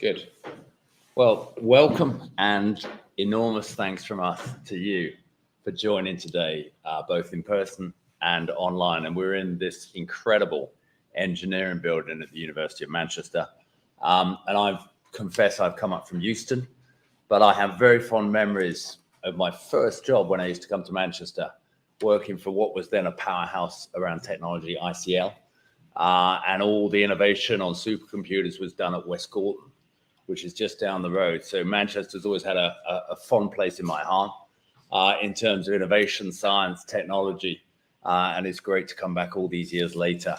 Good. Well, welcome and enormous thanks from us to you for joining today, both in person and online. And we're in this incredible engineering building at the University of Manchester. And I've confessed I've come up from Euston, but I have very fond memories of my first job when I used to come to Manchester, working for what was then a powerhouse around technology, ICL. And all the innovation on supercomputers was done at West Gorton, which is just down the road. So Manchester's always had a fond place in my heart in terms of innovation, science, technology. And it's great to come back all these years later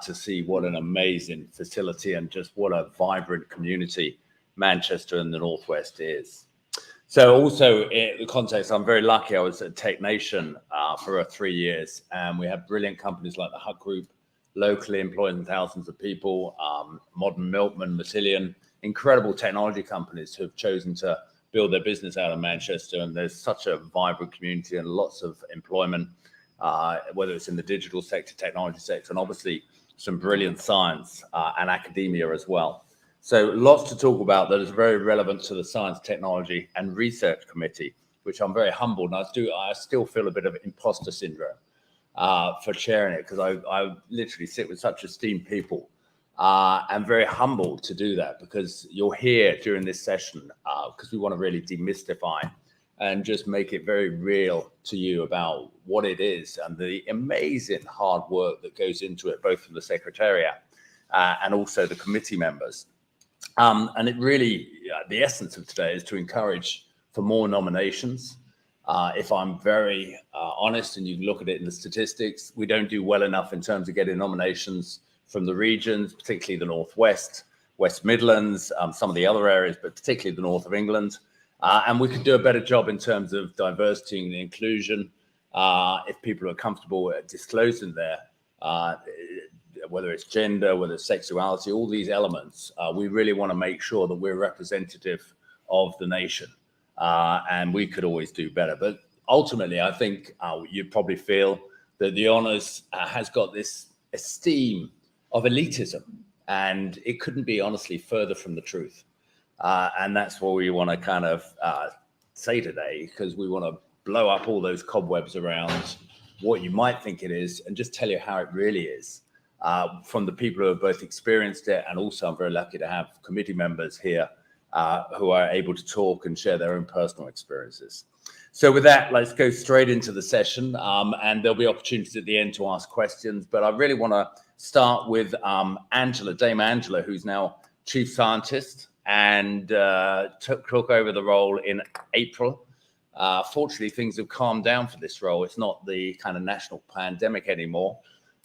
to see what an amazing facility and just what a vibrant community Manchester and the Northwest is. So also in the context, I'm very lucky. I was at TechNation for 3 years, and we had brilliant companies like the Hut Group, locally employing thousands of people, Modern Milkman, Matillion, incredible technology companies who have chosen to build their business out of Manchester. And there's such a vibrant community and lots of employment, whether it's in the digital sector, technology sector, and obviously some brilliant science and academia as well. So lots to talk about that is very relevant to the Science, Technology and Research Committee, which I'm very humbled. And I still feel a bit of imposter syndrome for chairing it, because I literally sit with such esteemed people. And very humbled to do that, because you're here during this session because we want to really demystify and just make it very real to you about what it is and the amazing hard work that goes into it, both from the Secretariat and also the committee members. And it really, the essence of today is to encourage for more nominations. If I'm very honest, and you can look at it in the statistics, we don't do well enough in terms of getting nominations from the regions, particularly the Northwest, West Midlands, some of the other areas, but particularly the north of England. And we could do a better job in terms of diversity and inclusion if people are comfortable disclosing there, whether it's gender, whether it's sexuality, all these elements. We really want to make sure that we're representative of the nation. And we could always do better. But ultimately, I think you'd probably feel that the honours has got this esteem of elitism, and it couldn't be honestly further from the truth. And that's what we want to kind of say today, because we want to blow up all those cobwebs around what you might think it is and just tell you how it really is from the people who have both experienced it, and also I'm very lucky to have committee members here who are able to talk and share their own personal experiences. So with that, let's go straight into the session, and there'll be opportunities at the end to ask questions. But I really want to start with Angela, Dame Angela, who's now Chief Scientist and took over the role in April. Fortunately, things have calmed down for this role. It's not the kind of national pandemic anymore,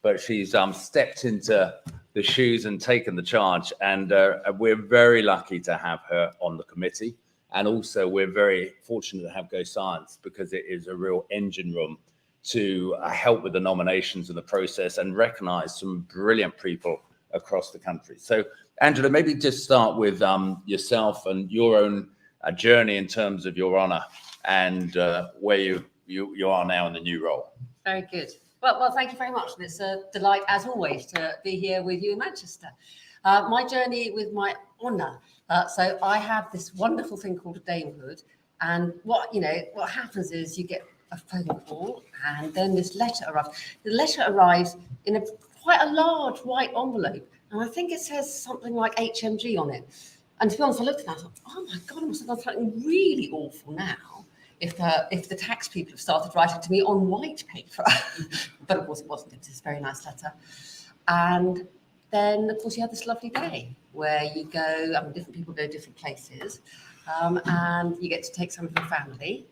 but she's stepped into the shoes and taken the charge. And we're very lucky to have her on the committee. And also, we're very fortunate to have Go Science, because it is a real engine room to help with the nominations and the process and recognize some brilliant people across the country. So, Angela, maybe just start with yourself and your own journey in terms of your honor and where you are now in the new role. Very good. Well, thank you very much. And it's a delight, as always, to be here with you in Manchester. My journey with my honour. So I have this wonderful thing called a damehood, and what happens is you get a phone call, and then this letter arrives. The letter arrives in quite a large white envelope, and I think it says something like HMG on it. And to be honest, I looked at that and I thought, oh my God, I must have done something really awful now if the tax people have started writing to me on white paper. But of course it wasn't. It was this very nice letter. And then, of course, you have this lovely day where you go, different people go different places, and you get to take some of your family,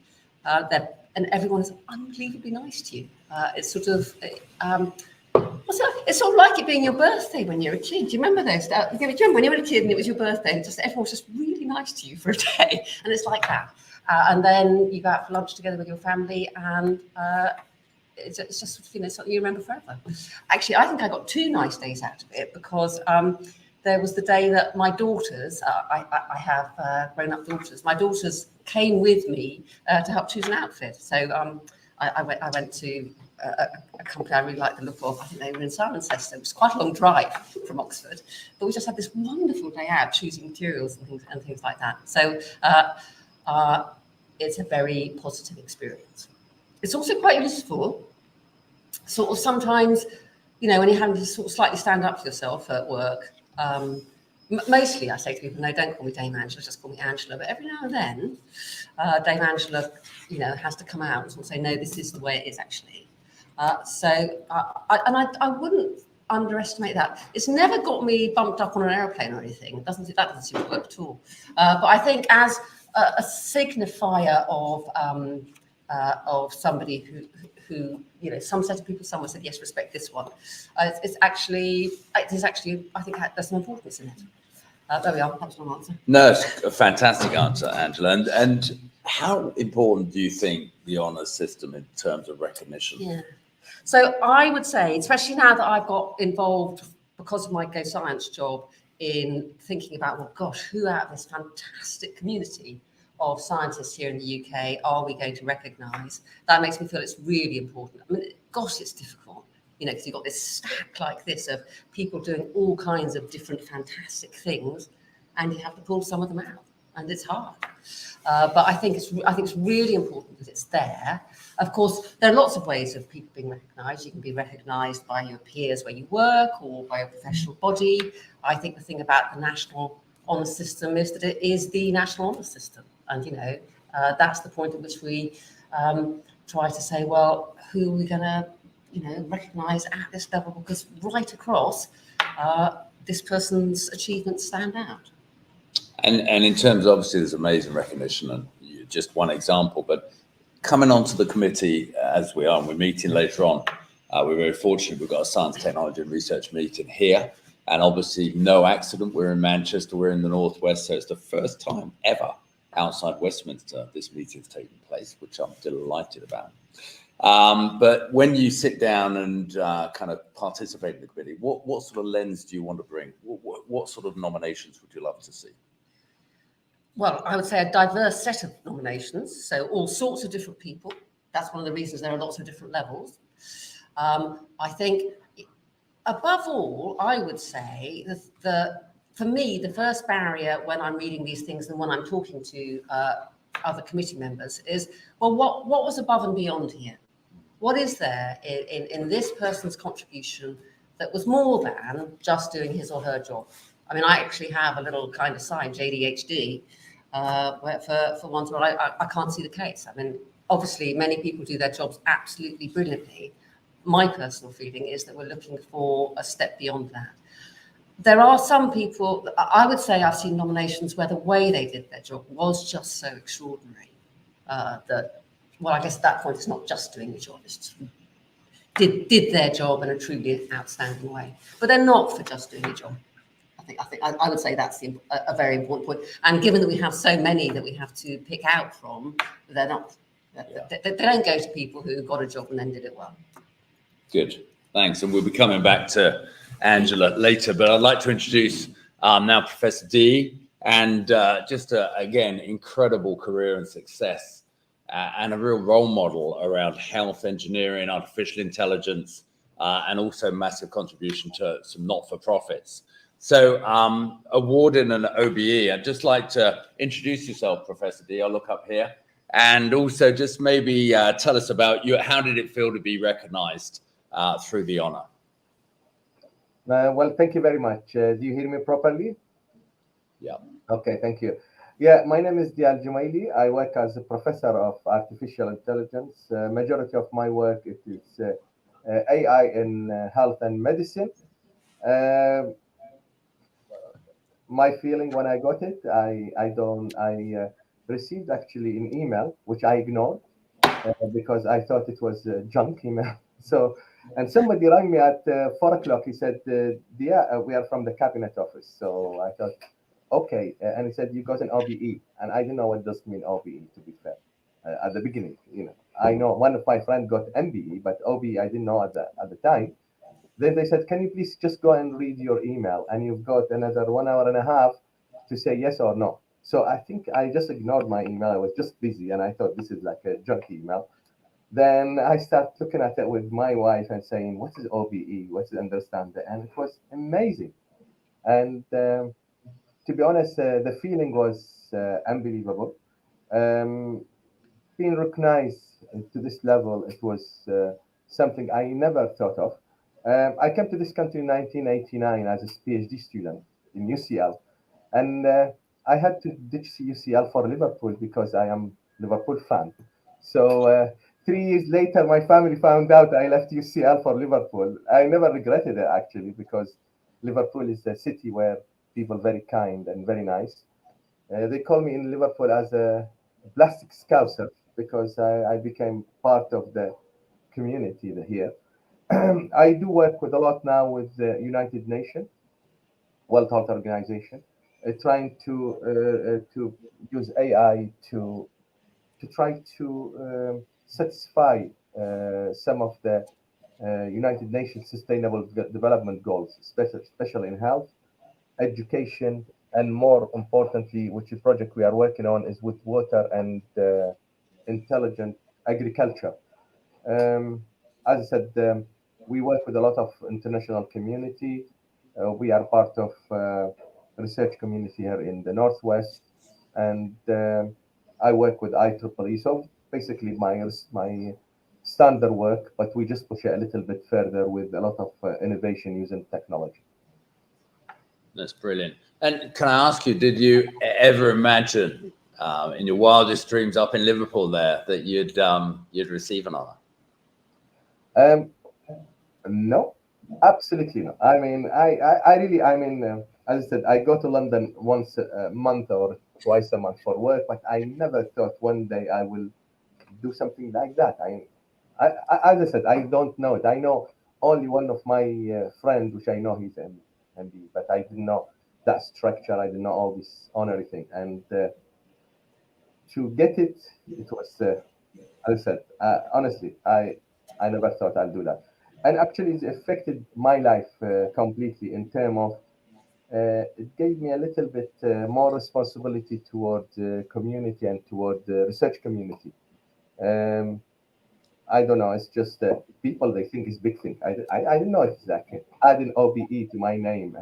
and everyone is unbelievably nice to you. It's sort of, it's sort of like it being your birthday when you're a kid. Do you remember those? Do you remember when you were a kid and it was your birthday, and just everyone was just really nice to you for a day? And it's like that. And then you go out for lunch together with your family, and it's just something you remember forever. Actually, I think I got 2 nice days out of it, because there was the day that my daughters, I have grown-up daughters, my daughters came with me to help choose an outfit. So I went to a company I really liked the look of. I think they were in Cirencester. It was quite a long drive from Oxford, but we just had this wonderful day out choosing materials and things like that. So it's a very positive experience. It's also quite useful, sort of sometimes, you know, when you're having to sort of slightly stand up for yourself at work. Mostly I say to people, no, don't call me Dame Angela, just call me Angela. But every now and then, Dame Angela, you know, has to come out and sort of say, no, this is the way it is actually. I wouldn't underestimate that. It's never got me bumped up on an aeroplane or anything. That doesn't seem to work at all. But I think as a signifier of somebody who, you know, some set of people somewhere said, yes, respect this one. It is actually, I think there's some importance in it. There we are, that's my answer. No, it's a fantastic answer, Angela. And how important do you think the honours system in terms of recognition? Yeah. So I would say, especially now that I've got involved because of my Go Science job in thinking about, well, gosh, who out of this fantastic community of scientists here in the UK are we going to recognise? That makes me feel it's really important. I mean, gosh, it's difficult, you know, because you've got this stack like this of people doing all kinds of different fantastic things, and you have to pull some of them out, and it's hard. But I think it's really important that it's there. Of course, there are lots of ways of people being recognised. You can be recognised by your peers where you work or by a professional body. I think the thing about the national honours system is that it is the national honours system. And, you know, that's the point at which we try to say, well, who are we going to, you know, recognise at this level? Because right across, this person's achievements stand out. And in terms of, obviously, there's amazing recognition, and just one example, but coming onto the committee as we are, and we're meeting later on, we're very fortunate we've got a science, technology and research meeting here. And obviously, no accident, we're in Manchester, we're in the Northwest, so it's the first time ever outside Westminster this meeting's taking place, which I'm delighted about. But when you sit down and kind of participate in the committee, what sort of lens do you want to bring? What sort of nominations would you love to see? Well, I would say a diverse set of nominations, so all sorts of different people. That's one of the reasons there are lots of different levels. I think, above all, I would say for me, the first barrier when I'm reading these things and when I'm talking to other committee members is, well, what was above and beyond here? What is there in this person's contribution that was more than just doing his or her job? I mean, I actually have a little kind of sign, JDHD, for ones where I can't see the case. I mean, obviously, many people do their jobs absolutely brilliantly. My personal feeling is that we're looking for a step beyond that. There are some people, I would say I've seen nominations where the way they did their job was just so extraordinary that, well, I guess at that point it's not just doing the job, it's just did their job in a truly outstanding way. But they're not for just doing the job. I would say that's a very important point. And given that we have so many that we have to pick out from, they're not. They don't go to people who got a job and then did it well. Good, thanks. And we'll be coming back to Angela later, but I'd like to introduce now Professor Dee, and just again, incredible career and success, and a real role model around health engineering, artificial intelligence, and also massive contribution to some not-for-profits. So awarding an OBE, I'd just like to introduce yourself, Professor Dee. I'll look up here. And also just maybe tell us about you. How did it feel to be recognized through the honor? Well, thank you very much. Do you hear me properly? Yeah. Okay, thank you. Yeah, my name is Dee Al-Jumaili. I work as a professor of artificial intelligence. Majority of my work it is AI in health and medicine. My feeling when I got it, I received actually an email which I ignored because I thought it was a junk email. So, and somebody rang me at 4 o'clock. He said, "Yeah, we are from the cabinet office." So I thought, okay, and he said, "You got an OBE," and I didn't know what does mean OBE. To be fair, at the beginning, you know, I know one of my friends got MBE, but OBE I didn't know at the time. Then they said, "Can you please just go and read your email?" And you've got another 1 hour and a half to say yes or no. So I think I just ignored my email. I was just busy, and I thought this is like a junk email. Then I start looking at it with my wife and saying, "What is OBE? What is understand it?" And it was amazing. And to be honest, the feeling was unbelievable. Um, Being recognized to this level, it was something I never thought of. I came to this country in 1989 as a PhD student in UCL, and I had to ditch UCL for Liverpool because I am Liverpool fan. So 3 years later, my family found out I left UCL for Liverpool. I never regretted it actually because Liverpool is a city where people very kind and very nice. They call me in Liverpool as a plastic scouser because I became part of the community here. I do work with a lot now with the United Nations, World Health Organization, trying to use AI to try to satisfy some of the United Nations Sustainable Development Goals, especially in health, education, and more importantly, which is project we are working on, is with water and intelligent agriculture. As I said, we work with a lot of international community. We are part of research community here in the Northwest, and I work with IEEE. So basically, my standard work, but we just push it a little bit further with a lot of innovation using technology. That's brilliant. And can I ask you, did you ever imagine in your wildest dreams up in Liverpool there that you'd receive an honor? No, absolutely not. I mean, I really, I mean, as I said, I go to London once a month or twice a month for work, but I never thought one day I will do something like that. As I said, I don't know it. I know only one of my friends, which I know he's an MD, but I didn't know that structure. I didn't know all this honorary thing. And to get it, it was, as I said, honestly, I never thought I'd do that. And actually, it affected my life completely in terms of it gave me a little bit more responsibility toward the community and toward the research community. Um, I don't know. It's just people they think is big thing. I didn't know exactly. Adding OBE to my name,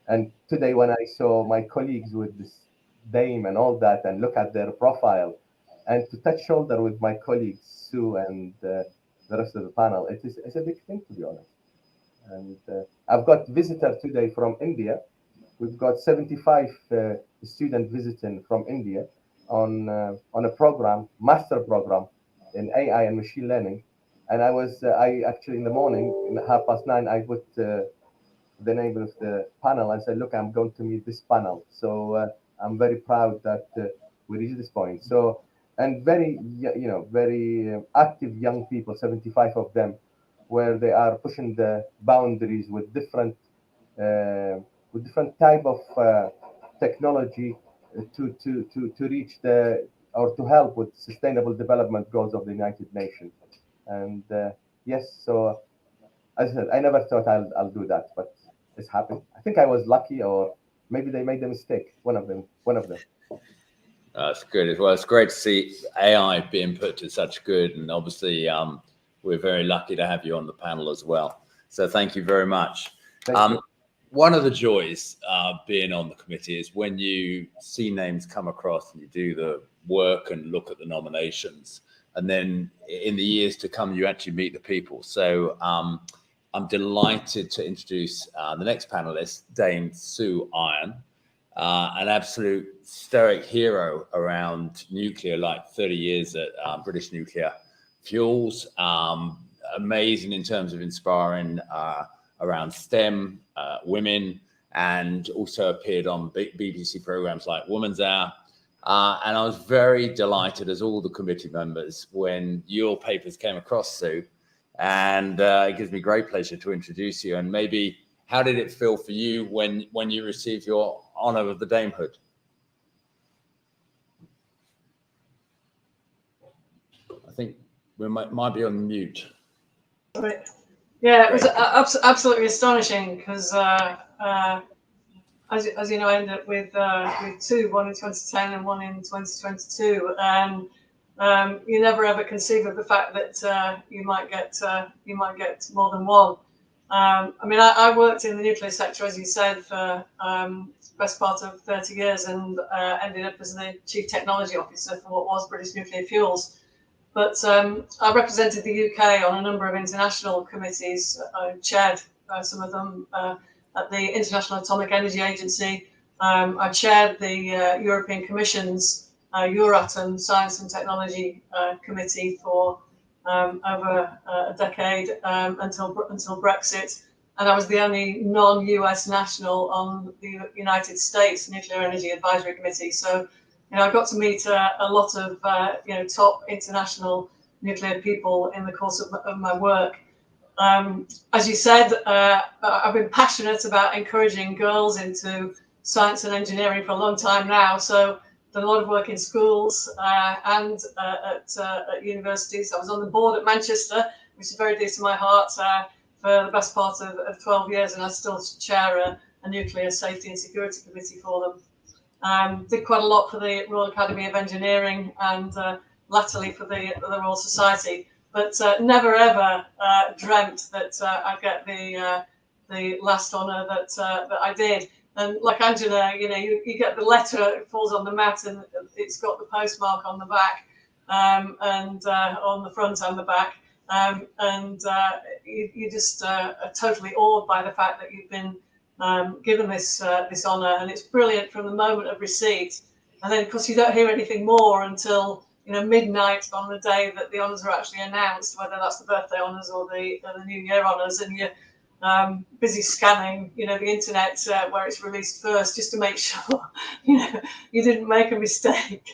and today when I saw my colleagues with this name and all that, and look at their profile, and to touch shoulder with my colleagues Sue and the rest of the panel, it's a big thing to be honest. And I've got visitor today from India. We've got 75 student visiting from India on a program, master program in AI and machine learning. And I actually in the morning, in 9:30, I put the name of the panel and said, look, I'm going to meet this panel. So I'm very proud that we reached this point. So, and very, very active young people, 75 of them, where they are pushing the boundaries uh, with different type of technology to reach the or to help with sustainable development goals of the United Nations. And yes, so as I said, I never thought I'll do that, but it's happened. I think I was lucky, or maybe they made a mistake. One of them. One of them. That's good. Well, it's great to see AI being put to such good, and obviously we're very lucky to have you on the panel as well. So thank you very much. Thank you. One of the joys being on the committee is when you see names come across and you do the work and look at the nominations, and then in the years to come, you actually meet the people. So I'm delighted to introduce the next panelist, Dame Sue Iron. An absolute stoic hero around nuclear, like 30 years at British Nuclear Fuels. Amazing in terms of inspiring around STEM, women, and also appeared on BBC programs like Woman's Hour. And I was very delighted, as all the committee members, when your papers came across, Sue. And it gives me great pleasure to introduce you. And maybe, how did it feel for you when you received your honor of the damehood? I think we might be on mute. Right. Yeah, it was absolutely astonishing because, as you know, I ended up with two, one in 2010 and one in 2022. you never ever conceive of the fact that you might get more than one. I mean, I worked in the nuclear sector, as you said, for best part of 30 years, and ended up as the Chief Technology Officer for what was British Nuclear Fuels. But I represented the UK on a number of international committees. I chaired some of them at the International Atomic Energy Agency. I chaired the European Commission's Euratom Science and Technology Committee for over a decade until Brexit. And I was the only non-US national on the United States Nuclear Energy Advisory Committee. So, I got to meet a lot of top international nuclear people in the course of my work. As you said, I've been passionate about encouraging girls into science and engineering for a long time now. So, done a lot of work in schools and at universities. I was on the board at Manchester, which is very dear to my heart, for the best part of 12 years, and I still chair a nuclear safety and security committee for them. Did quite a lot for the Royal Academy of Engineering and latterly for the Royal Society, but never ever dreamt that I'd get the last honour that I did. And like Angela, you get the letter, it falls on the mat, and it's got the postmark on the back, and on the front and the back, and you just are totally awed by the fact that you've been given this honour, and it's brilliant from the moment of receipt. And then, of course, you don't hear anything more until midnight on the day that the honours are actually announced, whether that's the birthday honours or the New Year honours, and you're busy scanning, the internet where it's released first, just to make sure, you didn't make a mistake.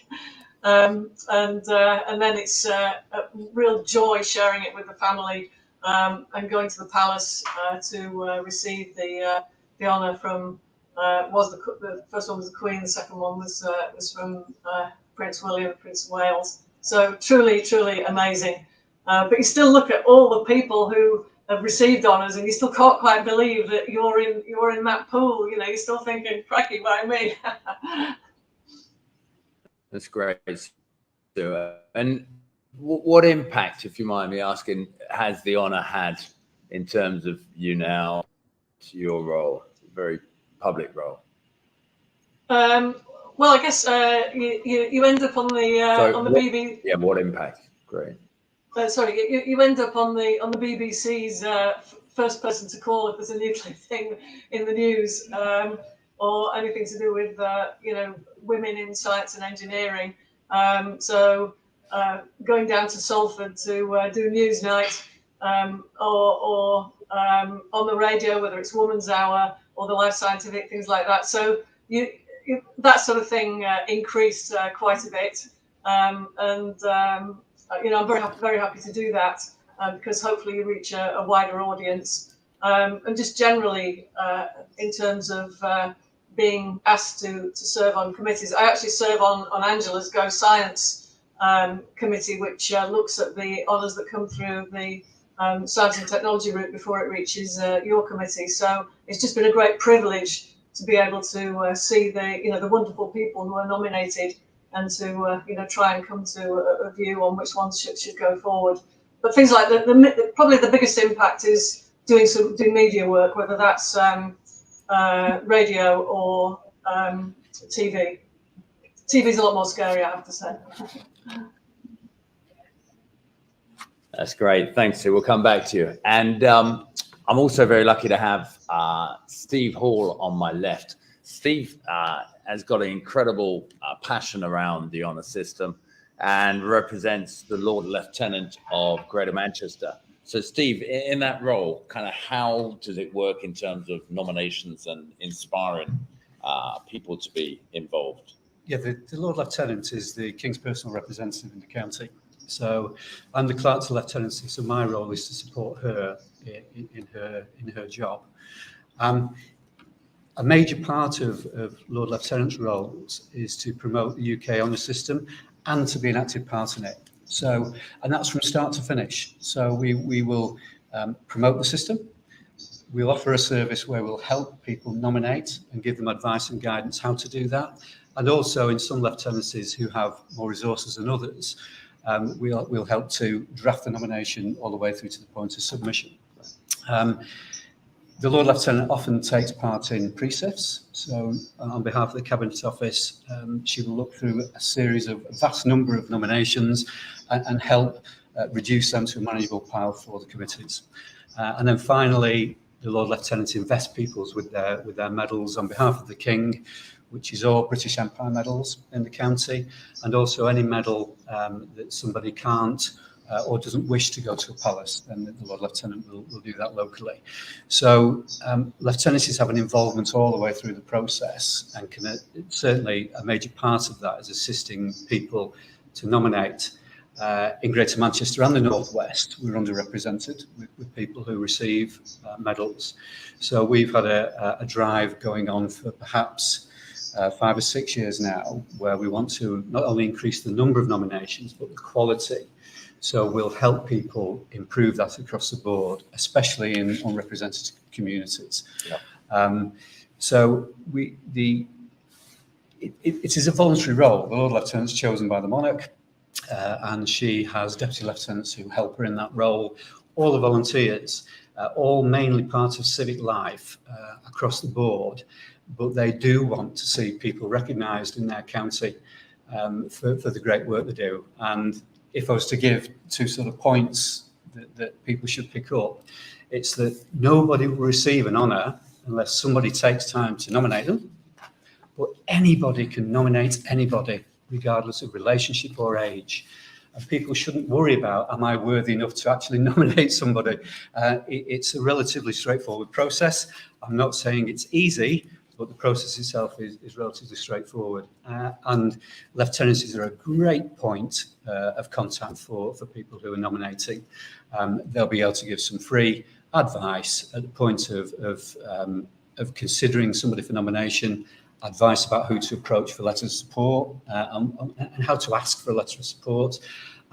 And then it's a real joy sharing it with the family and going to the palace to receive the honour from. The first one was the Queen, the second one was from Prince William, Prince of Wales. So truly, truly amazing. But you still look at all the people who have received honours, and you still can't quite believe that you're in that pool. You're still thinking, "Cracky, why me?" That's great. So, and what impact, if you mind me asking, has the honour had in terms of you now, your role, very public role? Well, I guess you end up on the BBC. Yeah, what impact? Great. Sorry, you end up on the BBC's first person to call if there's a nuclear thing in the news, or anything to do with women in science and engineering. So going down to Salford to do news night, or on the radio, whether it's Woman's Hour or the Life Scientific, things like that. So that sort of thing increased quite a bit, and I'm very happy to do that because hopefully you reach a wider audience, and just generally in terms of being asked to serve on committees. I actually serve on Angela's Go Science committee, which looks at the honours that come through the science and technology route before it reaches your committee. So it's just been a great privilege to be able to see the wonderful people who are nominated, and to try and come to a view on which ones should go forward. But things like probably the biggest impact is doing media work, whether that's radio or TV. TV's a lot more scary, I have to say. That's great. Thanks, Sue. We'll come back to you. And I'm also very lucky to have Steve Hall on my left. Steve has got an incredible passion around the honour system and represents the Lord Lieutenant of Greater Manchester. So, Steve, in that role, kind of how does it work in terms of nominations and inspiring people to be involved? Yeah, the Lord Lieutenant is the King's personal representative in the county. So I'm the clerk to lieutenancy, so my role is to support her in her job. A major part of Lord Lieutenant's roles is to promote the UK honour system and to be an active part in it. So, and that's from start to finish. So we will promote the system. We'll offer a service where we'll help people nominate and give them advice and guidance how to do that. And also in some lieutenancies who have more resources than others, we'll help to draft the nomination all the way through to the point of submission. The Lord Lieutenant often takes part in pre-sifts, so on behalf of the Cabinet Office, she will look through a vast number of nominations and help reduce them to a manageable pile for the committees. And then finally, the Lord Lieutenant invests peoples with their medals on behalf of the King, which is all British Empire medals in the county, and also any medal that somebody can't or doesn't wish to go to a palace, then the Lord Lieutenant will do that locally. So lieutenancies have an involvement all the way through the process, and certainly a major part of that is assisting people to nominate. In Greater Manchester and the North West, we're underrepresented with people who receive medals. So we've had a drive going on for perhaps 5 or 6 years now, where we want to not only increase the number of nominations, but the quality. So we'll help people improve that across the board, especially in unrepresented communities. Yeah. So it is a voluntary role. The Lord Lieutenant is chosen by the monarch, and she has deputy lieutenants who help her in that role. All the volunteers, all mainly part of civic life across the board, but they do want to see people recognised in their county for the great work they do. And if I was to give 2 sort of points that people should pick up, it's that nobody will receive an honour unless somebody takes time to nominate them, but anybody can nominate anybody, regardless of relationship or age. And people shouldn't worry about, am I worthy enough to actually nominate somebody? It's a relatively straightforward process. I'm not saying it's easy, but the process itself is relatively straightforward. And lieutenancies are a great point of contact for people who are nominating. They'll be able to give some free advice at the point of considering somebody for nomination, advice about who to approach for letters of support and how to ask for a letter of support.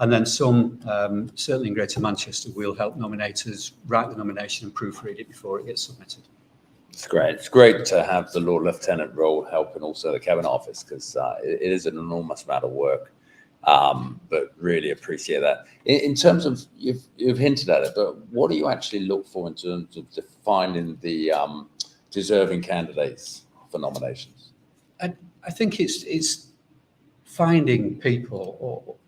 And then some, certainly in Greater Manchester, will help nominators write the nomination and proofread it before it gets submitted. It's great. It's great to have the Lord Lieutenant role helping also the Cabinet Office, because it is an enormous amount of work, but really appreciate that. In terms of, you've hinted at it, but what do you actually look for in terms of defining the deserving candidates for nominations? I think it's finding people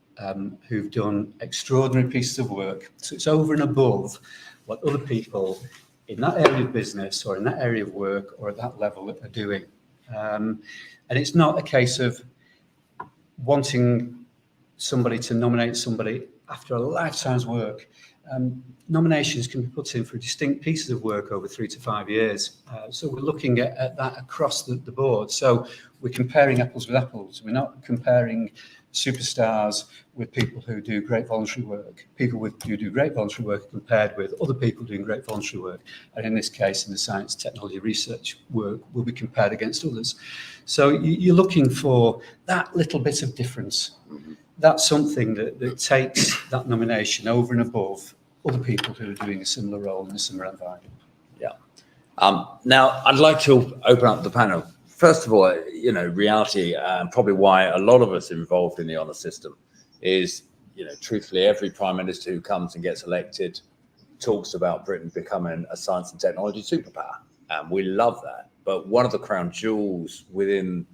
who've done extraordinary pieces of work. So it's over and above what other people in that area of business or in that area of work or at that level are doing. And it's not a case of wanting somebody to nominate somebody after a lifetime's work. Nominations can be put in for distinct pieces of work over 3 to 5 years. So we're looking at that across the board. So we're comparing apples with apples. We're not comparing superstars with people who do great voluntary work. People who do great voluntary work compared with other people doing great voluntary work. And in this case, in the science, technology, research work, will be compared against others. So you're looking for that little bit of difference. That's something that takes that nomination over and above other people who are doing a similar role in a similar environment. Yeah. Now, I'd like to open up the panel. First of all, reality, and probably why a lot of us are involved in the honour system is, truthfully, every Prime Minister who comes and gets elected talks about Britain becoming a science and technology superpower. And we love that. But one of the crown jewels within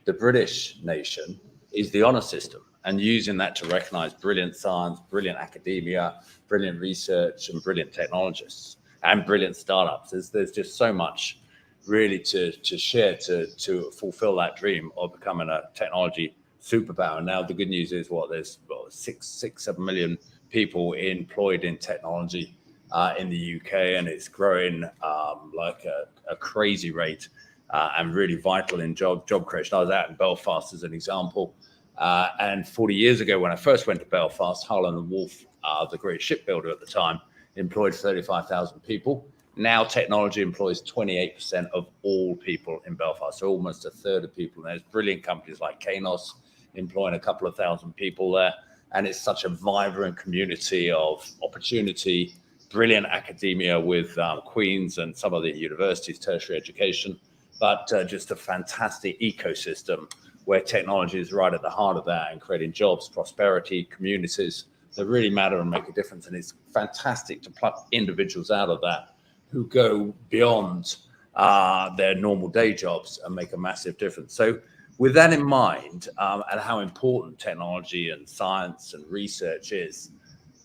the British nation is the honour system, and using that to recognise brilliant science, brilliant academia, brilliant research, and brilliant technologists, and brilliant startups. There's just so much really to share to fulfil that dream of becoming a technology superpower. Now the good news is there's 7 million people employed in technology in the UK, and it's growing like a crazy rate and really vital in job creation. I was out in Belfast as an example, and 40 years ago when I first went to Belfast, Harland & Wolff, the great shipbuilder at the time, employed 35,000 people. Now technology employs 28% of all people in Belfast, so almost a third of people. And there's brilliant companies like Kainos employing a couple of thousand people there. And it's such a vibrant community of opportunity, brilliant academia with Queen's and some of the universities, tertiary education, but just a fantastic ecosystem where technology is right at the heart of that and creating jobs, prosperity, communities that really matter and make a difference. And it's fantastic to pluck individuals out of that who go beyond their normal day jobs and make a massive difference. So with that in mind, and how important technology and science and research is,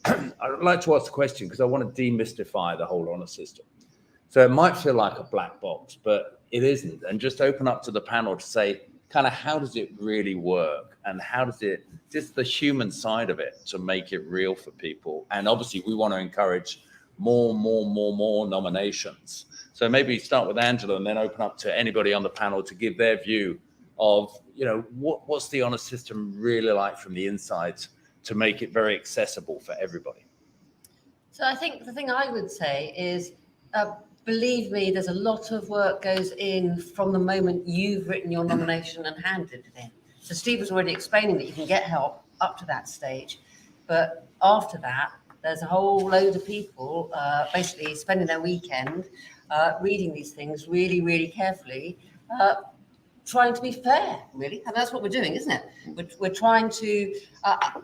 I'd like to ask the question because I want to demystify the whole honor system. So it might feel like a black box, but it isn't. And just open up to the panel to say, kind of, how does it really work? And how does it, just the human side of it, to make it real for people? And obviously, we want to encourage more nominations. So maybe start with Angela and then open up to anybody on the panel to give their view of, you know, what's the honor system really like from the inside to make it very accessible for everybody? So I think the thing I would say is, believe me, there's a lot of work goes in from the moment you've written your nomination and handed it in. So Steve was already explaining that you can get help up to that stage, but after that, there's a whole load of people basically spending their weekend reading these things really, really carefully, trying to be fair, really. And that's what we're doing, isn't it? We're trying to,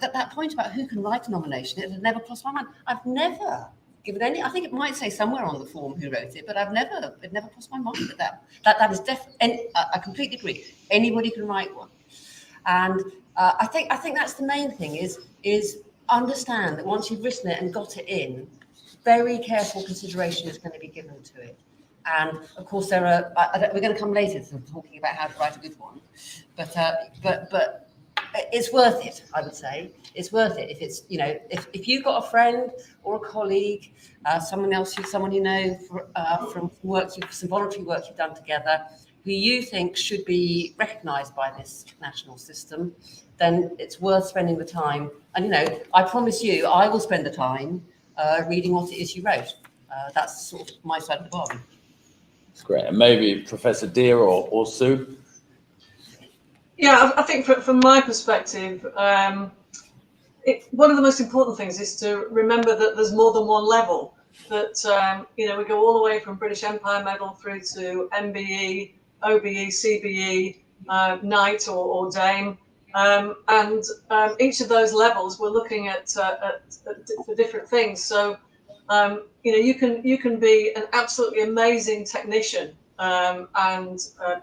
that point about who can write a nomination, it had never crossed my mind. I've never given any, I think it might say somewhere on the form who wrote it, but it never crossed my mind that is definitely, I completely agree. Anybody can write one. And I think that's the main thing is understand that once you've written it and got it in, very careful consideration is going to be given to it. And of course, there are. We're going to come later to talking about how to write a good one, but it's worth it. I would say it's worth it if it's, you know, if you've got a friend or a colleague, someone you know from work, some voluntary work you've done together, who you think should be recognised by this national system, then it's worth spending the time. And, you know, I promise you, I will spend the time reading what it is you wrote. That's sort of my side of the bargain. That's great. And maybe Professor Dear or Sue? Yeah, I think from my perspective, one of the most important things is to remember that there's more than one level. That, you know, we go all the way from British Empire Medal through to MBE, OBE, CBE, Knight or Dame. And each of those levels we're looking at for different things. So, you know, you can be an absolutely amazing technician and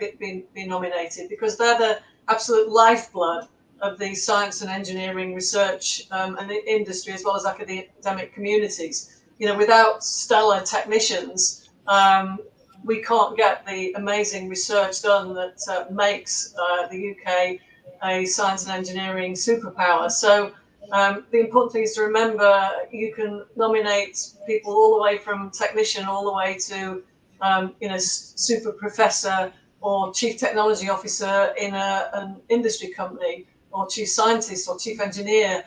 be nominated, because they're the absolute lifeblood of the science and engineering research and the industry, as well as academic communities. You know, without stellar technicians, we can't get the amazing research done that makes the UK a science and engineering superpower. So the important thing is to remember you can nominate people all the way from technician all the way to you know, super professor or chief technology officer in an industry company, or chief scientist or chief engineer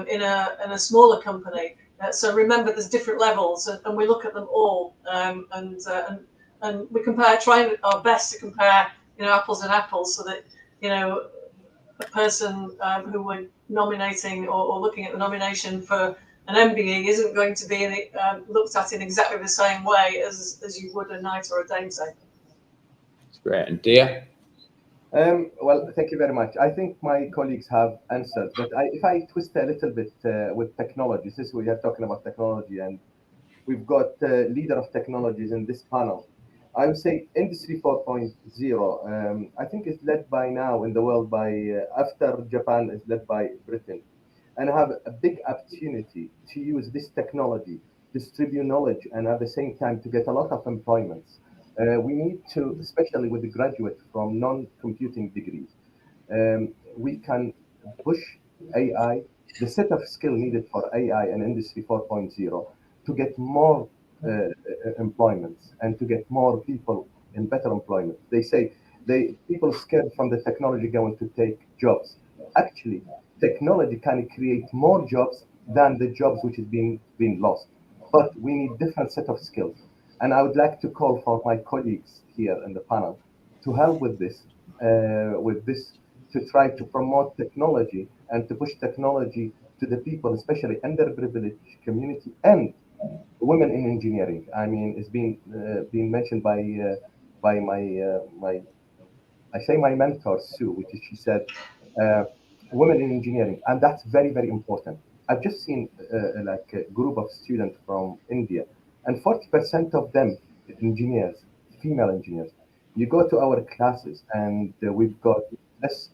in a smaller company. So remember, there's different levels, and we look at them all, and we trying our best to compare, you know, apples and apples, so that, you know, a person who we're nominating or looking at the nomination for an MBE isn't going to be looked at in exactly the same way as you would a Knight or a Dame, say. That's great. And Dear? Well, thank you very much. I think my colleagues have answered, but if I twist a little bit with technology, since we are talking about technology and we've got leader of technologies in this panel, I would say Industry 4.0, I think is led by now in the world by, after Japan, is led by Britain. And have a big opportunity to use this technology, distribute knowledge, and at the same time to get a lot of employment. We need to, especially with the graduate from non-computing degrees, we can push AI, the set of skill needed for AI and Industry 4.0 to get more employment and to get more people in better employment. They say people scared from the technology going to take jobs. Actually, technology can create more jobs than the jobs which is being lost. But we need different set of skills. And I would like to call for my colleagues here in the panel to help with this, to try to promote technology and to push technology to the people, especially underprivileged community and women in engineering. I mean, it's been mentioned by my I say my mentor, Sue, which is, she said, women in engineering, and that's very, very important. I've just seen like a group of students from India, and 40% of them engineers, female engineers. You go to our classes, and we've got less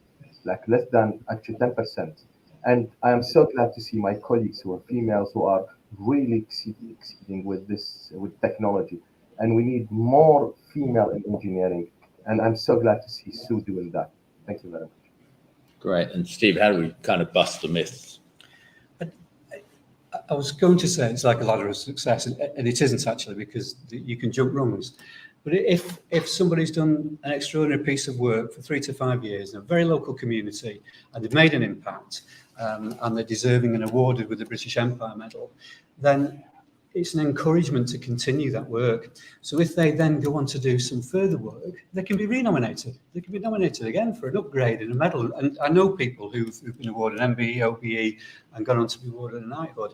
than actually 10%. And I am so glad to see my colleagues who are females who are really exceeding with this with technology. And we need more female in engineering. And I'm so glad to see Sue doing that. Thank you very much. Great. And Steve, how do we kind of bust the myths? I was going to say it's like a ladder of success, and it isn't actually, because you can jump rungs. But if somebody's done an extraordinary piece of work for 3 to 5 years in a very local community, and they've made an impact, and they're deserving and awarded with the British Empire Medal, then it's an encouragement to continue that work. So if they then go on to do some further work, they can be renominated. They can be nominated again for an upgrade and a medal. And I know people who've been awarded an MBE, OBE, and gone on to be awarded a knighthood.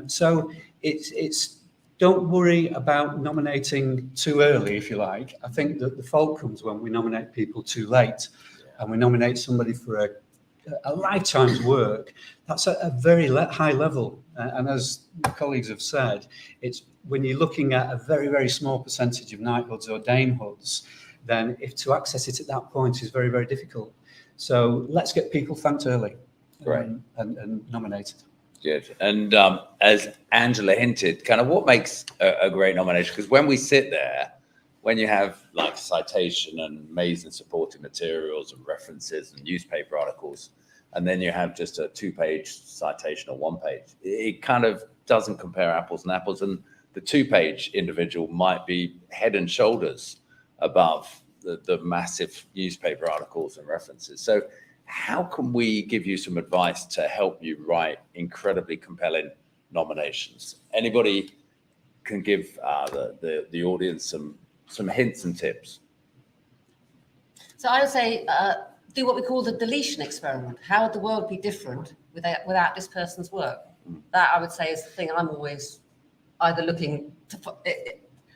So it's don't worry about nominating too early, if you like. I think that the fault comes when we nominate people too late, and we nominate somebody for a lifetime's work. That's a very high level. And as my colleagues have said, it's when you're looking at a very, very small percentage of knighthoods or damehoods, then if to access it at that point is very, very difficult. So let's get people thanked early. Right. And nominated. Good. And as Angela hinted, kind of what makes a great nomination? Because when we sit there, when you have like citation and amazing supporting materials and references and newspaper articles, and then you have just a 2-page citation or 1-page, it kind of doesn't compare apples and apples. And the 2-page individual might be head and shoulders above the massive newspaper articles and references. So how can we give you some advice to help you write incredibly compelling nominations? Anybody can give the audience some hints and tips? So I would say do what we call the deletion experiment. How would the world be different without this person's work? That I would say is the thing I'm always either looking to.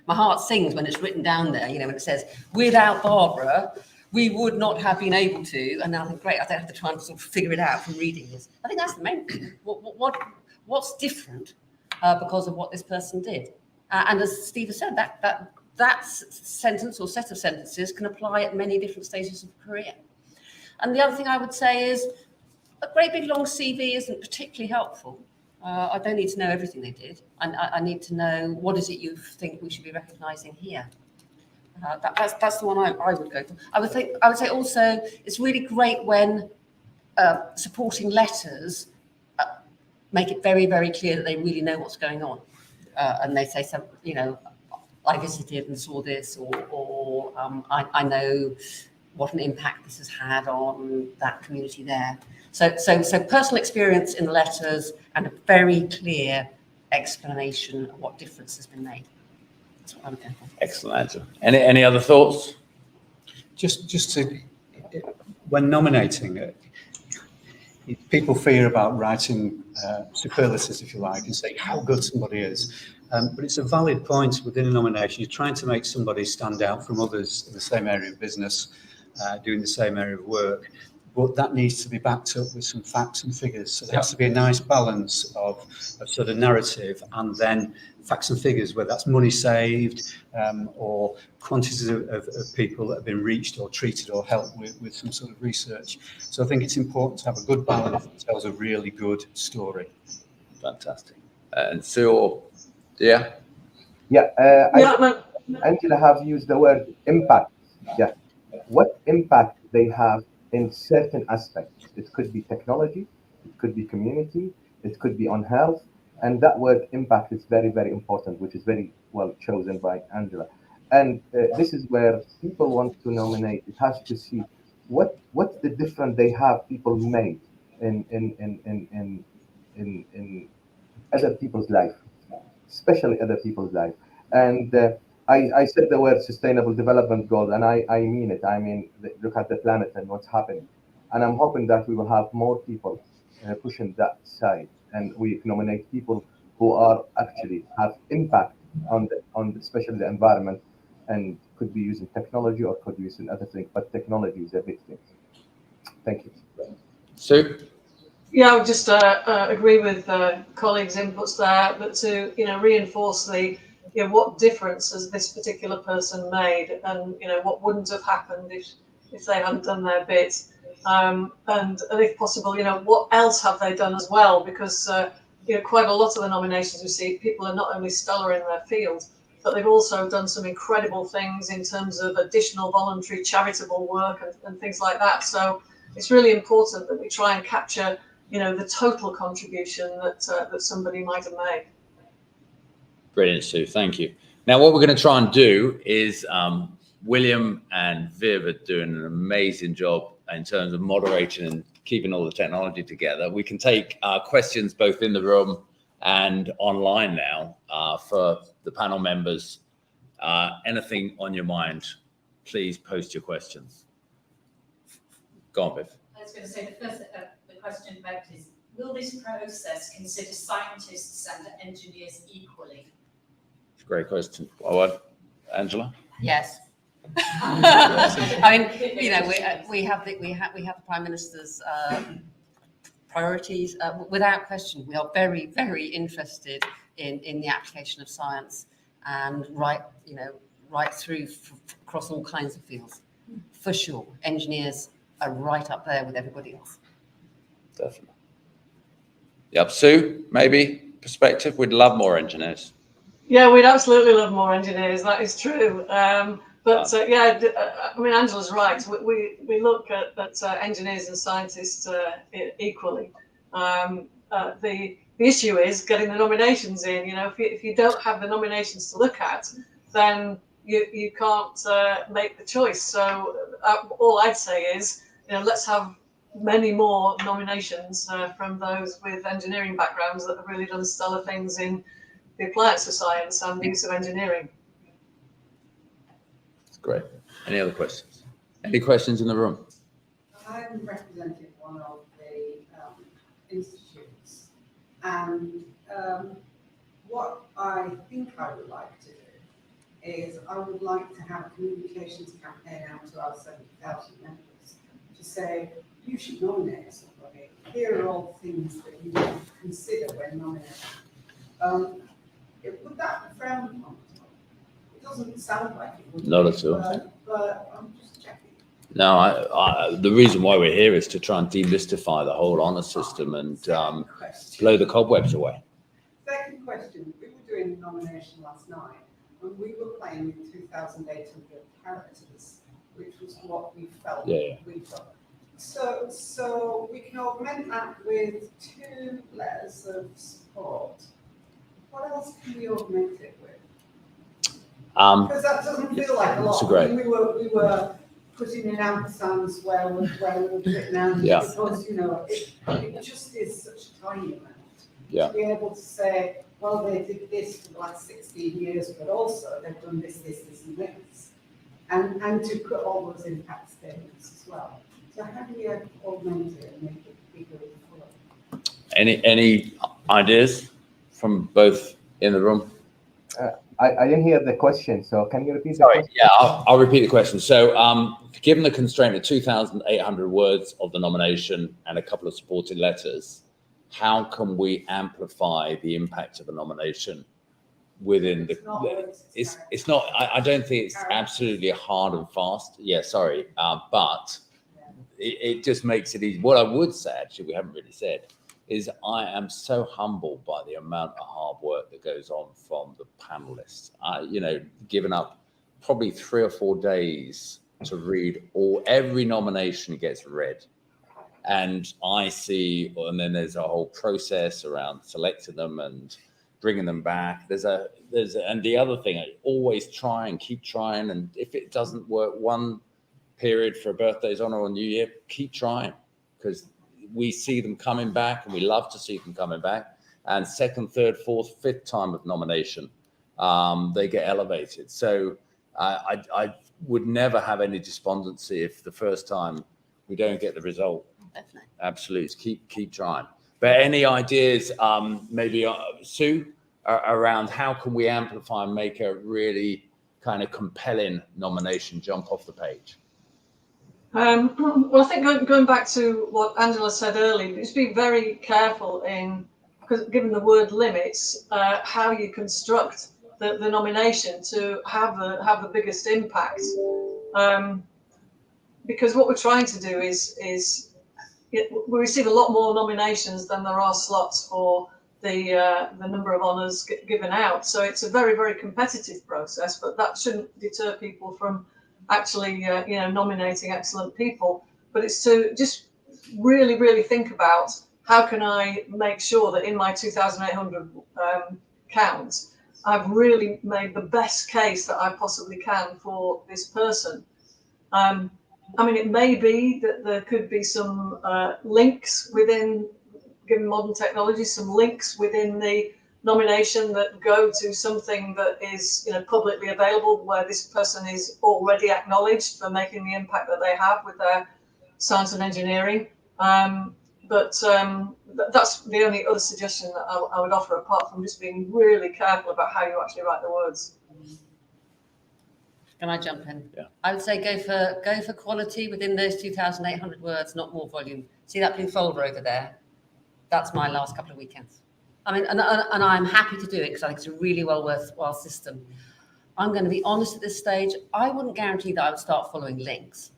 My heart sings when it's written down there. You know, when it says without Barbara, we would not have been able to. And I think, great, I don't have to try and sort of figure it out from reading this. I think that's the main thing. What's different because of what this person did? And as Steve has said, that sentence or set of sentences can apply at many different stages of a career. And the other thing I would say is a great big long CV isn't particularly helpful. I don't need to know everything they did. I need to know what is it you think we should be recognising here. That's the one I would go for. I would say also it's really great when supporting letters make it very, very clear that they really know what's going on, and they say something, you know, I visited and saw this, or I know what an impact this has had on that community there. So personal experience in the letters and a very clear explanation of what difference has been made. That's what I'm going for. Excellent answer. Any other thoughts? Just to, when nominating, people fear about writing superlatives, if you like, and saying how good somebody is. But it's a valid point within a nomination. You're trying to make somebody stand out from others in the same area of business, doing the same area of work. But that needs to be backed up with some facts and figures. So there has to be a nice balance of sort of narrative and then facts and figures, whether that's money saved or quantities of people that have been reached or treated or helped with some sort of research. So I think it's important to have a good balance that tells a really good story. Fantastic. And Sue, yeah? Angela have used the word impact. Yeah. What impact they have in certain aspects. It could be technology, it could be community, it could be on health. And that word impact is very, very important, which is very well chosen by Angela. And this is where people want to nominate. It has to see what's the difference they have people made in other people's life, especially other people's life. And I said the word sustainable development goals, and I mean it. I mean, look at the planet and what's happening. And I'm hoping that we will have more people pushing that side, and we nominate people who are actually have impact on especially the environment and could be using technology or could be using other things, but technology is a big thing. Thank you. Sue? Yeah, I would just agree with colleagues' inputs there, but to reinforce the what difference has this particular person made, and what wouldn't have happened if they hadn't done their bit, and if possible, what else have they done as well? Because quite a lot of the nominations we see, people are not only stellar in their field, but they've also done some incredible things in terms of additional voluntary charitable work and things like that. So it's really important that we try and capture the total contribution that somebody might have made. Brilliant, Sue. Thank you. Now, what we're going to try and do is William and Viv are doing an amazing job in terms of moderating and keeping all the technology together. We can take questions both in the room and online now for the panel members. Anything on your mind, please post your questions. Go on, Viv. I was going to say the first the question about is, will this process consider scientists and engineers equally? Great question. Oh, Angela? Yes. I mean, we have the Prime Minister's priorities. Without question, we are very, very interested in the application of science, and right through across all kinds of fields. For sure, engineers are right up there with everybody else. Definitely. Yep. Sue, maybe perspective. We'd love more engineers. Yeah, we'd absolutely love more engineers. That is true. But I mean, Angela's right. We look at engineers and scientists equally. The issue is getting the nominations in. If you don't have the nominations to look at, then you can't make the choice. So all I'd say is, let's have many more nominations from those with engineering backgrounds that have really done stellar things in the appliance of science and the use of engineering. That's great. Any other questions? Any questions in the room? I'm representing one of the institutes, and what I think I would like to do is I would like to have a communications campaign out to our 70,000 members to say, you should nominate somebody. Here are all things that you need to consider when nominating. Would that be frowned upon? It doesn't sound like it would. Not at all. But I'm just checking. No, the reason why we're here is to try and demystify the whole honour system and blow the cobwebs away. Second question, we were doing the nomination last night, and we were playing with 2,800 characters, which was what we felt we got. So we can augment that with 2 letters of support. What else can we augment it with? Because that doesn't feel like a lot. Great. We were putting in ampersands where we were written out, because it just is such a tiny amount. Yeah. To be able to say, well, they did this for the last 16 years, but also they've done this, and this, and to put all those impact statements as well. So how do you augment it and make it bigger and fuller? Any ideas from both in the room? I didn't hear the question, so can you repeat the Sorry, question? yeah, I'll repeat the question. So, given the constraint of 2,800 words of the nomination and a couple of supporting letters, how can we amplify the impact of a nomination within the? It's not. I don't think it's absolutely hard and fast. Yeah, sorry, but it just makes it easy. What I would say, actually, we haven't really said, is I am so humbled by the amount of hard work that goes on from the panelists. Giving up probably 3 or 4 days to read every nomination gets read. And I see, and then there's a whole process around selecting them and bringing them back. And the other thing, I always try and keep trying. And if it doesn't work one period for a birthday's honor or New Year, keep trying, because we see them coming back, and we love to see them coming back. And 2nd, 3rd, 4th, 5th time of nomination, they get elevated. So I would never have any despondency if the first time we don't get the result. Definitely. Absolutely, keep trying. But any ideas, maybe Sue, around how can we amplify and make a really kind of compelling nomination jump off the page? Well, I think going back to what Angela said earlier, just be very careful because given the word limits, how you construct the nomination to have the biggest impact. Because what we're trying to do is we receive a lot more nominations than there are slots for the number of honours given out. So it's a very, very competitive process, but that shouldn't deter people from actually nominating excellent people. But it's to just really, really think about how can I make sure that in my 2,800 count, I've really made the best case that I possibly can for this person. I mean, it may be that there could be some links within, given modern technology, some links within the nomination that go to something that is publicly available, where this person is already acknowledged for making the impact that they have with their science and engineering. But that's the only other suggestion that I would offer, apart from just being really careful about how you actually write the words. Can I jump in? Yeah. I would say go for quality within those 2,800 words, not more volume. See that blue folder over there? That's my last couple of weekends. I mean, and I'm happy to do it because I think it's a really worthwhile system. I'm going to be honest at this stage. I wouldn't guarantee that I would start following links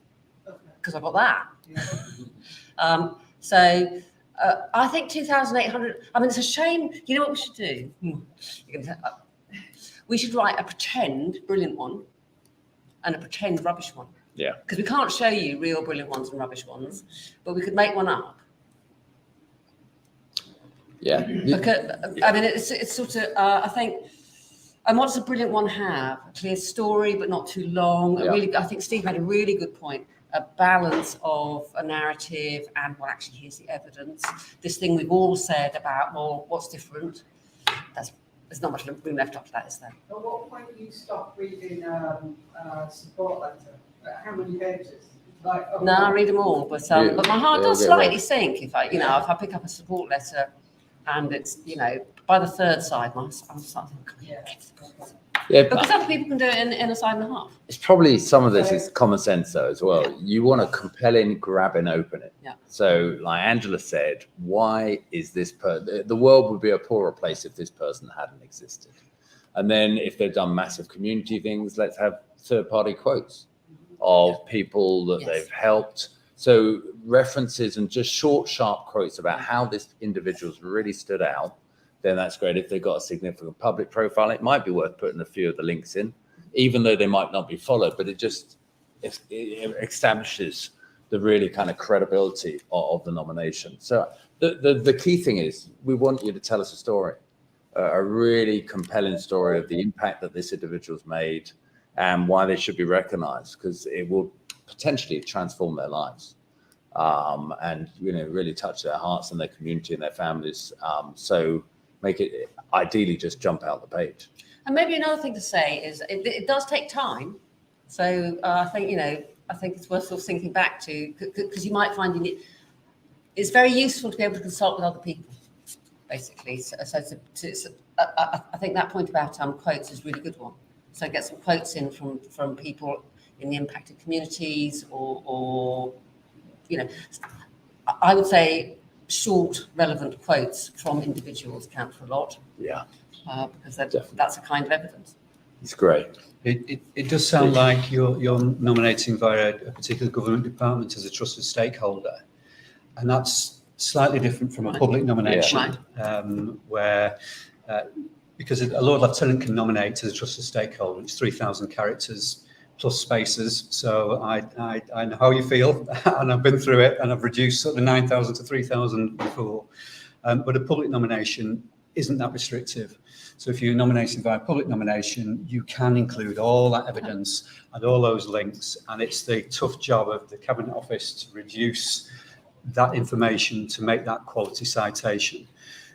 because I've got that. Yeah. So I think 2,800. I mean, it's a shame. You know what we should do? We should write a pretend brilliant one and a pretend rubbish one. Yeah. Because we can't show you real brilliant ones and rubbish ones, but we could make one up. Yeah. Because, I mean, it's sort of, I think, and what does a brilliant one have? A clear story, but not too long. Yeah. I think Steve made a really good point. A balance of a narrative and, well, actually, here's the evidence. This thing we've all said about, well, what's different? There's not much room left after that, is there? At what point do you stop reading support letter? How many pages? No, I read them all, but Yeah, my heart they'll does get slightly read. sink if I pick up a support letter, and it's by the third side, I'm starting. Yeah. Yeah. Because other people can do it in a side and a half. It's probably some of this is common sense though as well. You want to compelling, grab and open it. Yeah. So like Angela said, why is this the world would be a poorer place if this person hadn't existed. And then if they've done massive community things, let's have third-party quotes of people that Yes. they've helped. So references and just short, sharp quotes about how this individual's really stood out. Then that's great. If they've got a significant public profile, it might be worth putting a few of the links in, even though they might not be followed, but it establishes the really kind of credibility of the nomination. So the key thing is we want you to tell us a story, a really compelling story of the impact that this individual's made and why they should be recognized, because it will potentially transform their lives and really touch their hearts and their community and their families. So make it ideally just jump out the page. And maybe another thing to say is it does take time. So I think it's worth sort of thinking back to, because you might find it's very useful to be able to consult with other people, basically. So I think that point about quotes is a really good one. So get some quotes in from people in the impacted communities, or I would say short, relevant quotes from individuals count for a lot. Yeah, because that's a kind of evidence. it's great. It does sound like you're nominating via a particular government department as a trusted stakeholder, and that's slightly different from a Right. public nomination, Right. where because a Lord Lieutenant can nominate as a trusted stakeholder. It's 3,000 characters plus spaces, so I know how you feel, and I've been through it, and I've reduced sort of 9,000 to 3,000 before. But a public nomination isn't that restrictive. So if you're nominated via public nomination, you can include all that evidence and all those links, and it's the tough job of the Cabinet Office to reduce that information to make that quality citation.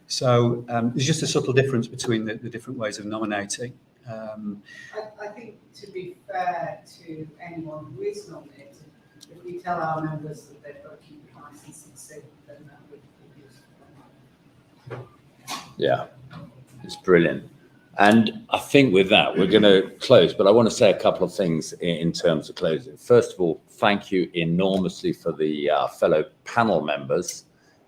So there's just a subtle difference between the different ways of nominating. I think, to be fair to anyone who is nominated, if we tell our members that they've got to keep the licensing safe, then that would be useful. Yeah, it's brilliant. And I think with that, we're going to close, but I want to say a couple of things in terms of closing. First of all, thank you enormously for the fellow panel members,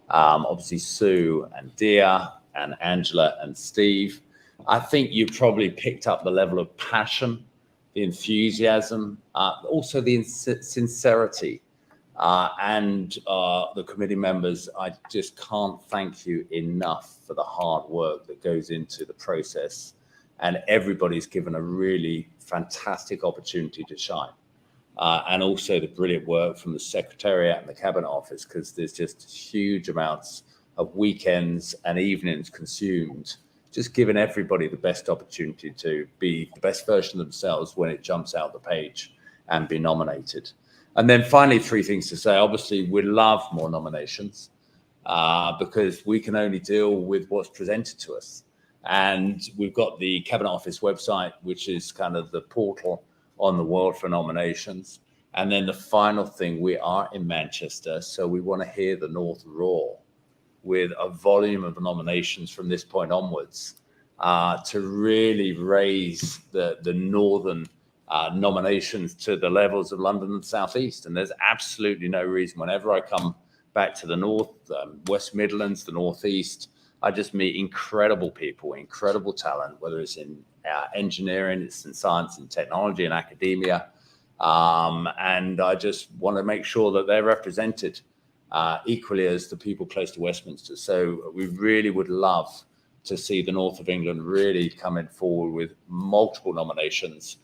obviously Sue and Dia and Angela and Steve. I think you probably picked up the level of passion, the enthusiasm, also the sincerity. And the committee members, I just can't thank you enough for the hard work that goes into the process. And everybody's given a really fantastic opportunity to shine. And also the brilliant work from the Secretariat and the Cabinet Office, because there's just huge amounts of weekends and evenings consumed, just giving everybody the best opportunity to be the best version of themselves when it jumps out the page and be nominated. And then finally, 3 things to say. Obviously, we love more nominations because we can only deal with what's presented to us. And we've got the Cabinet Office website, which is kind of the portal on the world for nominations. And then the final thing, we are in Manchester, so we want to hear the North roar with a volume of nominations from this point onwards to really raise the Northern nominations to the levels of London and South East. And there's absolutely no reason, whenever I come back to the North, West Midlands, the North East, I just meet incredible people, incredible talent, whether it's in engineering, it's in science and technology and academia. And I just want to make sure that they're represented equally as the people close to Westminster. So we really would love to see the North of England really coming forward with multiple nominations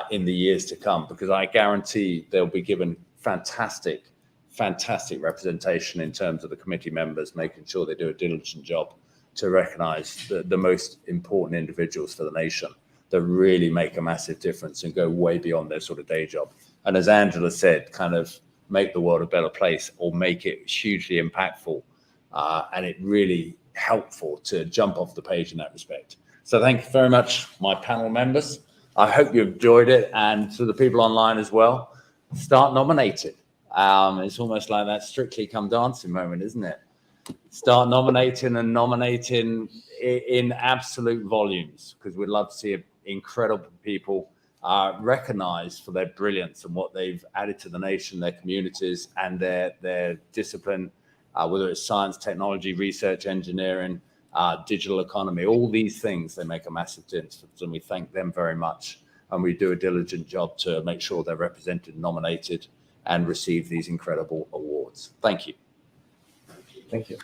in the years to come, because I guarantee they'll be given fantastic representation in terms of the committee members, making sure they do a diligent job to recognise the most important individuals for the nation that really make a massive difference and go way beyond their sort of day job. And as Angela said, kind of make the world a better place or make it hugely impactful and it really helpful to jump off the page in that respect. So thank you very much, my panel members. I hope you enjoyed it, and to the people online as well, start nominating. It's almost like that Strictly Come Dancing moment, isn't it? Start nominating and nominating in absolute volumes, because we'd love to see incredible people recognized for their brilliance and what they've added to the nation, their communities, and their discipline, whether it's science, technology, research, engineering, digital economy, all these things, they make a massive difference, and we thank them very much. And we do a diligent job to make sure they're represented, nominated, and receive these incredible awards. Thank you. Thank you.